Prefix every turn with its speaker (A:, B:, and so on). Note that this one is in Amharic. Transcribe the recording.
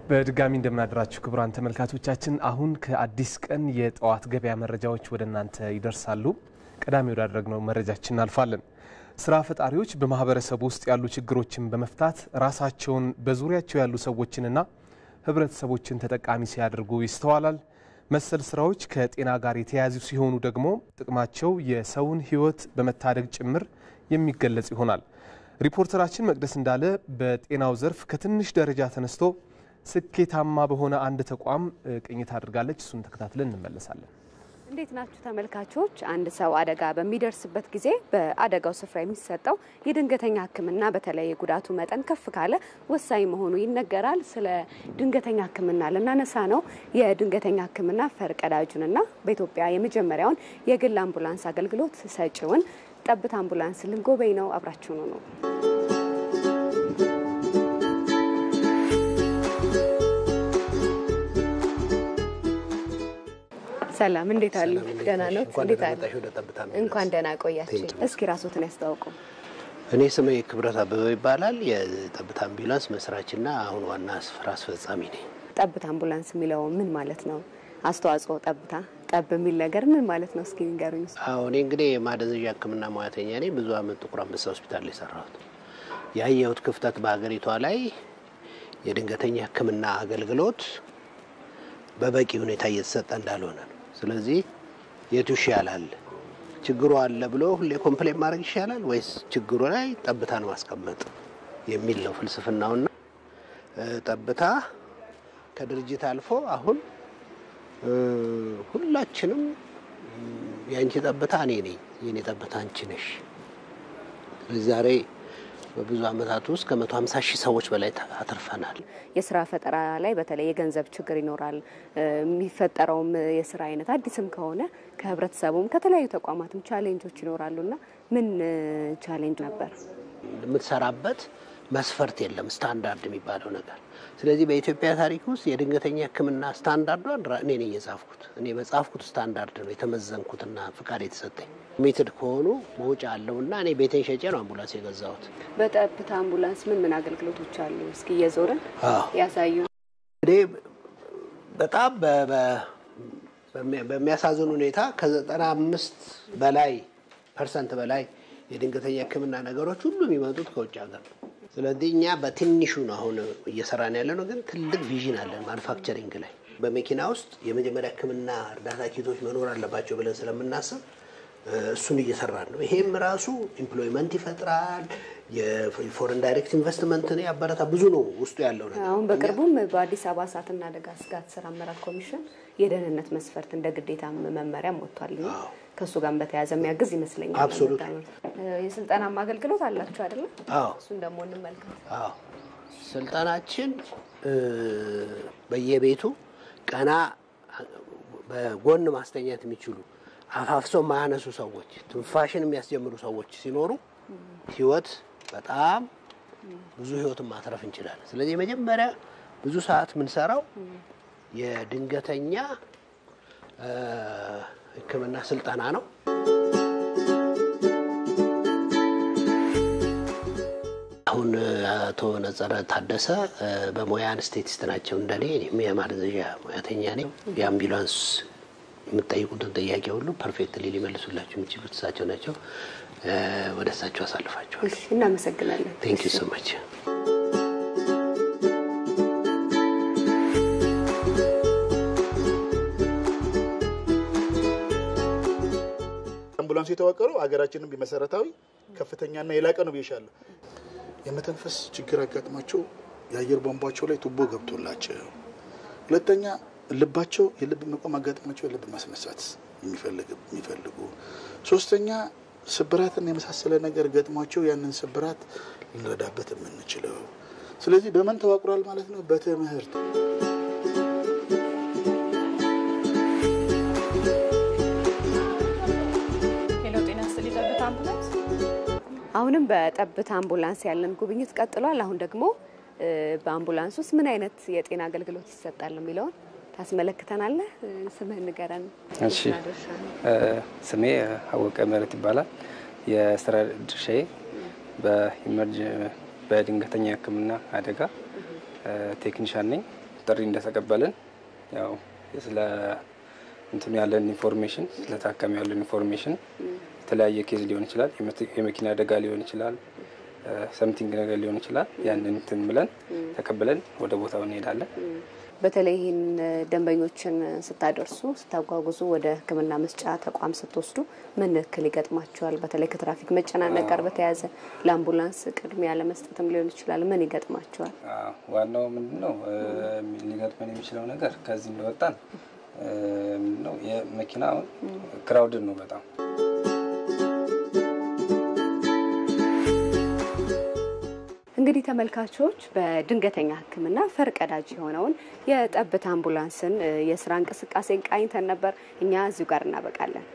A: በድጋሚ እንደምናደራችሁ ክቡራን ተመልካቾቻችን አሁን ከአዲስ ቀን የጠዋት ገበያ መረጃዎች ወደ እናንተ ይደርሳሉ። ቀዳሚ ወዳደረግነው መረጃችን እናልፋለን። ስራ ፈጣሪዎች በማህበረሰቡ ውስጥ ያሉ ችግሮችን በመፍታት ራሳቸውን በዙሪያቸው ያሉ ሰዎችንና ህብረተሰቦችን ተጠቃሚ ሲያደርጉ ይስተዋላል። መሰል ስራዎች ከጤና ጋር የተያያዙ ሲሆኑ ደግሞ ጥቅማቸው የሰውን ህይወት በመታደግ ጭምር የሚገለጽ ይሆናል። ሪፖርተራችን መቅደስ እንዳለ በጤናው ዘርፍ ከትንሽ ደረጃ ተነስቶ ስኬታማ በሆነ አንድ ተቋም ቅኝት አድርጋለች። እሱን ተከታትለን እንመለሳለን።
B: እንዴት ናችሁ ተመልካቾች? አንድ ሰው አደጋ በሚደርስበት ጊዜ በአደጋው ስፍራ የሚሰጠው የድንገተኛ ሕክምና በተለይ ጉዳቱ መጠን ከፍ ካለ ወሳኝ መሆኑ ይነገራል። ስለ ድንገተኛ ሕክምና ልናነሳ ነው። የድንገተኛ ሕክምና ፈርቀዳጁንና በኢትዮጵያ የመጀመሪያውን የግል አምቡላንስ አገልግሎት ሰጪውን ጠብታ አምቡላንስ ልንጎበኝ ነው። አብራችሁ ነው። ሰላም እንዴት አሉ? ደህና ነው? እንዴት አሉ? እንኳን ደህና ቆያችሁ። እስኪ ራስዎትን ያስተዋውቁ።
C: እኔ ስሜ ክብረት አበበ ይባላል። የጠብታ አምቡላንስ መስራችና አሁን ዋና ስራ አስፈጻሚ ነኝ።
B: ጠብታ አምቡላንስ የሚለው ምን ማለት ነው? አስተዋጽኦ ጠብ የሚል ነገር ምን ማለት ነው? እስኪ ንገሩኝ።
C: እኔ እንግዲህ የማደንዘዣ ሕክምና ሙያተኛ ነኝ። ብዙ አመት ጥቁር አንበሳ ሆስፒታል ላይ ሰራሁት። ያየሁት ክፍተት በአገሪቷ ላይ የድንገተኛ ሕክምና አገልግሎት በበቂ ሁኔታ እየተሰጠ እንዳልሆነ ነው። ስለዚህ የቱ ይሻላል? ችግሩ አለ ብሎ ሁሌ ኮምፕሌን ማድረግ ይሻላል ወይስ ችግሩ ላይ ጠብታን ማስቀመጥ የሚል ነው ፍልስፍናውና ጠብታ ከድርጅት አልፎ አሁን ሁላችንም ያንቺ ጠብታ እኔ ነኝ፣ የኔ ጠብታ አንቺ ነሽ። ዛሬ በብዙ አመታት ውስጥ ከ150 ሺህ ሰዎች በላይ አተርፈናል።
B: የስራ ፈጠራ ላይ በተለይ የገንዘብ ችግር ይኖራል። የሚፈጠረውም የስራ አይነት አዲስም ከሆነ ከህብረተሰቡም ከተለያዩ ተቋማትም ቻሌንጆች ይኖራሉና ምን ቻሌንጅ ነበር?
C: የምትሰራበት መስፈርት የለም፣ ስታንዳርድ የሚባለው ነገር። ስለዚህ በኢትዮጵያ ታሪክ ውስጥ የድንገተኛ ሕክምና ስታንዳርዷን እኔ ነኝ የጻፍኩት። እኔ በጻፍኩት ስታንዳርድ ነው የተመዘንኩትና ፍቃድ የተሰጠኝ። ሜትድ ከሆኑ መውጫ አለውና እኔ ቤቴን ሸጬ ነው አምቡላንስ የገዛሁት።
B: በጠብታ አምቡላንስ ምን አገልግሎቶች አሉ? እስኪ የዞረን ያሳዩ።
C: እኔ በጣም በሚያሳዝን ሁኔታ ከ95% በላይ የድንገተኛ ሕክምና ነገሮች ሁሉ የሚመጡት ከውጭ ሀገር ነው። ስለዚህ እኛ በትንሹ ነው አሁን እየሰራን ያለነው፣ ግን ትልቅ ቪዥን አለን ማኑፋክቸሪንግ ላይ። በመኪና ውስጥ የመጀመሪያ ሕክምና እርዳታ ኪቶች መኖር አለባቸው ብለን ስለምናስብ እሱን እየሰራን ነው። ይሄም ራሱ ኤምፕሎይመንት ይፈጥራል፣ የፎሬን ዳይሬክት ኢንቨስትመንትን ያበረታ ብዙ ነው ውስጡ ያለው ነገር።
B: አሁን በቅርቡም በአዲስ አበባ እሳትና አደጋ ስጋት ስራ አመራር ኮሚሽን የደህንነት መስፈርት እንደ ግዴታ መመሪያም ወጥቷል። ከሱ ጋር በተያያዘ የሚያግዝ ይመስለኛል።
C: አብሶሉት
B: የስልጠና አገልግሎት አላችሁ አይደል? እሱን ደግሞ እንመልከት።
C: ስልጠናችን በየቤቱ ቀና በጎን ማስተኛት የሚችሉ አፋፍሰው ማያነሱ ሰዎች፣ ትንፋሽን የሚያስጀምሩ ሰዎች ሲኖሩ ህይወት በጣም ብዙ ህይወትን ማትረፍ እንችላለን። ስለዚህ መጀመሪያ ብዙ ሰዓት ምን ሰራው የድንገተኛ ሕክምና ስልጠና ነው። አሁን አቶ ነጸረ ታደሰ በሙያ አንስቴቲስት ናቸው እንደኔ። የማደንዘዣ ሙያተኛ ነኝ። የአምቡላንስ የምትጠይቁትን ጥያቄ ሁሉ ፐርፌክትሊ ሊመልሱላችሁ የሚችሉት እሳቸው ናቸው። ወደ እሳቸው አሳልፋቸዋለሁ።
B: እሺ፣ እናመሰግናለን።
C: ቴንክ ዩ ሶ ማች።
D: አምቡላንስ የተዋቀረው ሀገራችንን በመሰረታዊ ከፍተኛና የላቀ ነው ብዬሻለሁ። የመተንፈስ ችግር አጋጥሟቸው የአየር ቧንቧቸው ላይ ቱቦ ገብቶላቸው፣ ሁለተኛ ልባቸው የልብ መቆም አጋጥሟቸው የልብ ማስነሳት የሚፈልጉ፣ ሶስተኛ ስብራትን የመሳሰለ ነገር ገጥሟቸው ያንን ስብራት ልንረዳበት የምንችለው። ስለዚህ በመን ተዋቅሯል ማለት ነው? በትምህርት
B: አሁንም በጠብታ አምቡላንስ ያለን ጉብኝት ቀጥሏል። አሁን ደግሞ በአምቡላንስ ውስጥ ምን አይነት የጤና አገልግሎት ይሰጣል የሚለውን ታስመለክተናለህ። ስምህን ንገረን።
E: እሺ፣ ስሜ አወቀ ምህረት ይባላል። የስራ ድርሻዬ በድንገተኛ ሕክምና አደጋ ቴክኒሻን ነኝ። ጥሪ እንደተቀበልን ያው ስለ እንትም ያለን ኢንፎርሜሽን ስለታከም ያለን ኢንፎርሜሽን የተለያየ ኬዝ ሊሆን ይችላል የመኪና አደጋ ሊሆን ይችላል ሰምቲንግ ነገር ሊሆን ይችላል ያንን እንትን ብለን ተቀበለን ወደ ቦታው እንሄዳለን
B: በተለይ ይህን ደንበኞችን ስታደርሱ ስታጓጉዙ ወደ ሕክምና መስጫ ተቋም ስትወስዱ ምን እክል ይገጥማቸዋል በተለይ ከትራፊክ መጨናነቅ ጋር በተያያዘ ለአምቡላንስ ቅድሚያ ለመስጠትም ሊሆን ይችላል ምን ይገጥማቸዋል
E: ዋናው ምንድነው ሊገጥመን የሚችለው ነገር ከዚህ እንደወጣን ምንድነው የመኪናው ክራውድ ነው በጣም
B: እንግዲህ ተመልካቾች በድንገተኛ ህክምና ፈርቀዳጅ የሆነውን የጠብታ አምቡላንስን የስራ እንቅስቃሴን ቃኝተን ነበር እኛ እዚሁ ጋር እናበቃለን